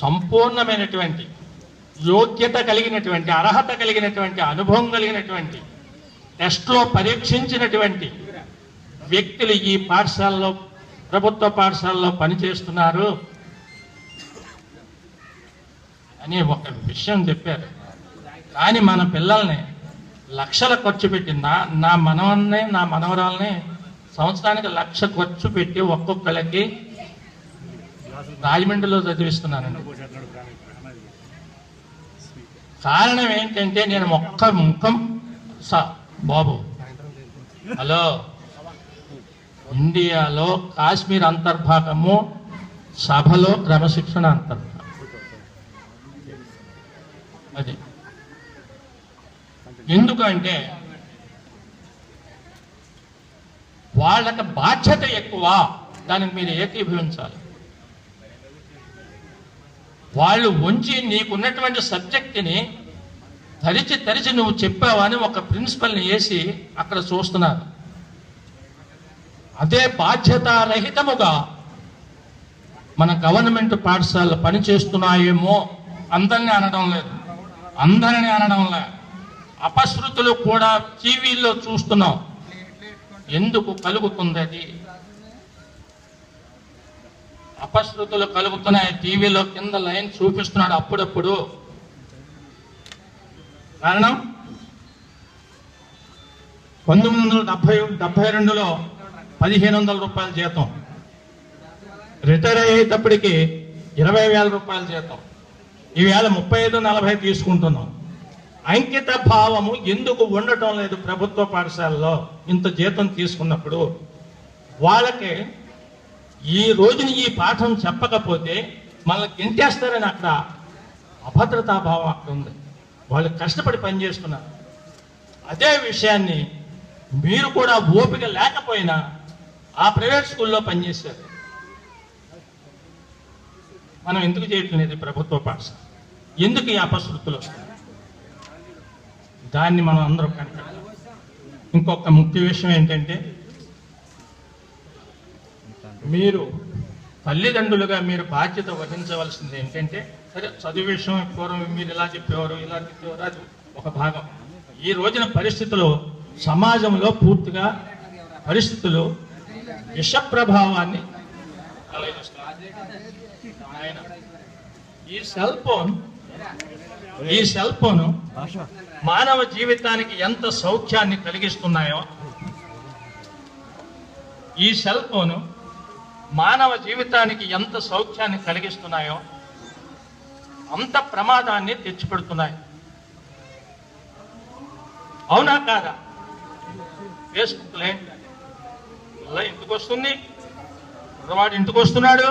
సంపూర్ణమైనటువంటి యోగ్యత కలిగినటువంటి, అర్హత కలిగినటువంటి, అనుభవం కలిగినటువంటి, టెస్ట్లో పరీక్షించినటువంటి వ్యక్తులు ఈ పాఠశాలలో, ప్రభుత్వ పాఠశాలలో పనిచేస్తున్నారు అని ఒక విషయం చెప్పారు. కానీ మన పిల్లల్ని లక్షల ఖర్చు పెట్టి, నా మనవల్ని, నా మనవరాల్ని సంవత్సరానికి 1,00,000 ఖర్చు పెట్టి ఒక్కొక్కరికి రాజమండ్రిలో చదివిస్తున్నానండి. కారణం ఏంటంటే నేను ఒక్క ముఖం బాబు, హలో, ఇండియాలో కాశ్మీర్ అంతర్భాగము సభలో క్రమశిక్షణ అంతర్భాగం. అది ఎందుకంటే వాళ్ళకి బాధ్యత ఎక్కువ, దానికి మీరు ఏకీభవించాలి. వాళ్ళు వంచి నీకున్నటువంటి సబ్జెక్టుని తరిచి నువ్వు చెప్పావని ఒక ప్రిన్సిపల్ని వేసి అక్కడ చూస్తున్నారు. అదే బాధ్యతారహితముగా మన గవర్నమెంట్ పాఠశాలలు పనిచేస్తున్నాయేమో అందరినీ అనడం లేదు, అందరినీ అనడం లేదు. అపశృతులు కూడా టీవీలో చూస్తున్నాం. ఎందుకు కలుగుతుంది అది? అపశృతులు కలుగుతున్నాయి. టీవీలో కింద లైన్ చూపిస్తున్నాడు అప్పుడప్పుడు. కారణం 1972లో 1,500 రూపాయల జీతం, రిటైర్ అయ్యేటప్పటికి 20,000 రూపాయల జీతం, ఈవేళ 35-40 తీసుకుంటున్నాం. అంకిత భావము ఎందుకు ఉండటం లేదు ప్రభుత్వ పాఠశాలలో? ఇంత జీతం తీసుకున్నప్పుడు వాళ్ళకి ఈ రోజున ఈ పాఠం చెప్పకపోతే మనల్ని గింటేస్తారని అక్కడ అభద్రతాభావం అక్కడ ఉంది. వాళ్ళు కష్టపడి పనిచేస్తున్నారు. అదే విషయాన్ని మీరు కూడా ఓపిక లేకపోయినా ఆ ప్రైవేట్ స్కూల్లో పనిచేశారు. మనం ఎందుకు చేయటం లేదు ప్రభుత్వ పాఠశాల? ఎందుకు ఈ అపశృతులు వస్తాయి? దాన్ని మనం అందరం కనిపెట్టాలి. ఇంకొక ముఖ్య విషయం ఏంటంటే, మీరు తల్లిదండ్రులుగా మీరు బాధ్యత వహించవలసింది ఏంటంటే, సరే చదువు విషయం పూర్వం మీరు ఇలా చెప్పేవారు అది ఒక భాగం. ఈ రోజున పరిస్థితులు, సమాజంలో పూర్తిగా పరిస్థితులు విష ప్రభావాన్ని ఈ సెల్ ఫోన్ మానవ జీవితానికి ఎంత సౌఖ్యాన్ని కలిగిస్తున్నాయో, ఈ సెల్ ఫోను మానవ జీవితానికి ఎంత సౌఖ్యాన్ని కలిగిస్తున్నాయో అంత ప్రమాదాన్ని తెచ్చిపెడుతున్నాయి. అవునా కాదా? ఫేస్బుక్లో ఇలా ఇంటికి వస్తుంది, వాడు ఇంటికి వస్తున్నాడు,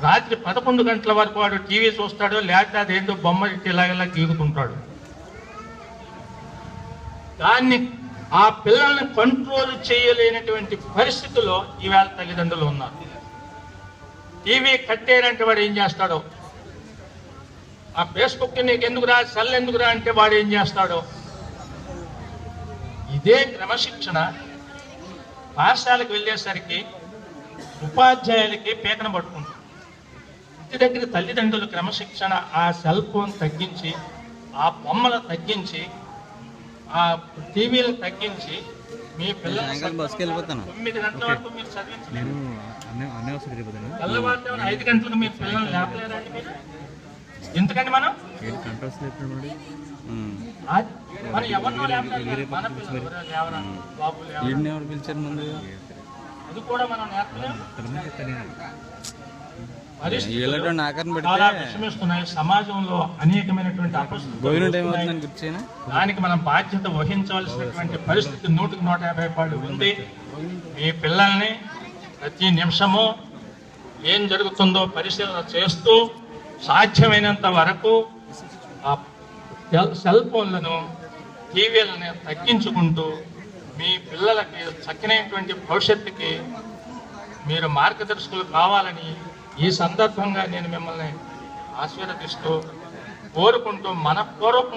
రాత్రి 11 గంటల వరకు వాడు టీవీ చూస్తాడు, లేకపోతే అదేంటో బొమ్మ ఇలాగలా గీగుతుంటాడు. దాన్ని ఆ పిల్లల్ని కంట్రోల్ చేయలేనటువంటి పరిస్థితుల్లో ఈవేళ తల్లిదండ్రులు ఉన్నారు. టీవీ కట్టేరంటే వాడు ఏం చేస్తాడో, ఆ ఫేస్బుక్ నీకు ఎందుకురా, సెల్ ఎందుకురా అంటే వాడు ఏం చేస్తాడో. ఇదే క్రమశిక్షణ పాఠశాలకు వెళ్ళేసరికి ఉపాధ్యాయులకి పీకన పట్టుకుంటుంది. ఇంటి దగ్గర తల్లిదండ్రులు క్రమశిక్షణ, ఆ సెల్ ఫోన్ తగ్గించి, ఆ బొమ్మలు తగ్గించి, ఆ టీవీలు తగ్గించి మీ పిల్లలు 9 గంటల వరకు మీరు చదివించలేదు. తెల్లవారుజామున 5 గంటలకు మీరు పిల్లలు లేపలేరండి మీరు? ఎందుకండి మనం ఎవరినో లేపలేదు, మన పిల్లలు లేవరా బాబు లేవరా, అది కూడా మనం నేర్పలేము. చాలా విషమిస్తున్నాయి. సమాజంలో అనేకమైనటువంటి అపశృతులు, దానికి మనం బాధ్యత వహించవలసినటువంటి పరిస్థితి 100-150 ఉంది. మీ పిల్లల్ని ప్రతి నిమిషము ఏం జరుగుతుందో పరిశీలన చేస్తూ సాధ్యమైనంత వరకు ఆ సెల్ ఫోన్లను, టీవీలను తగ్గించుకుంటూ మీ పిల్లలకి చక్కనైనటువంటి భవిష్యత్తుకి మీరు మార్గదర్శకులు కావాలని ఈ సందర్భంగా నేను మిమ్మల్ని ఆశీర్వదిస్తూ కోరుకుంటూ మనపూర్వకంగా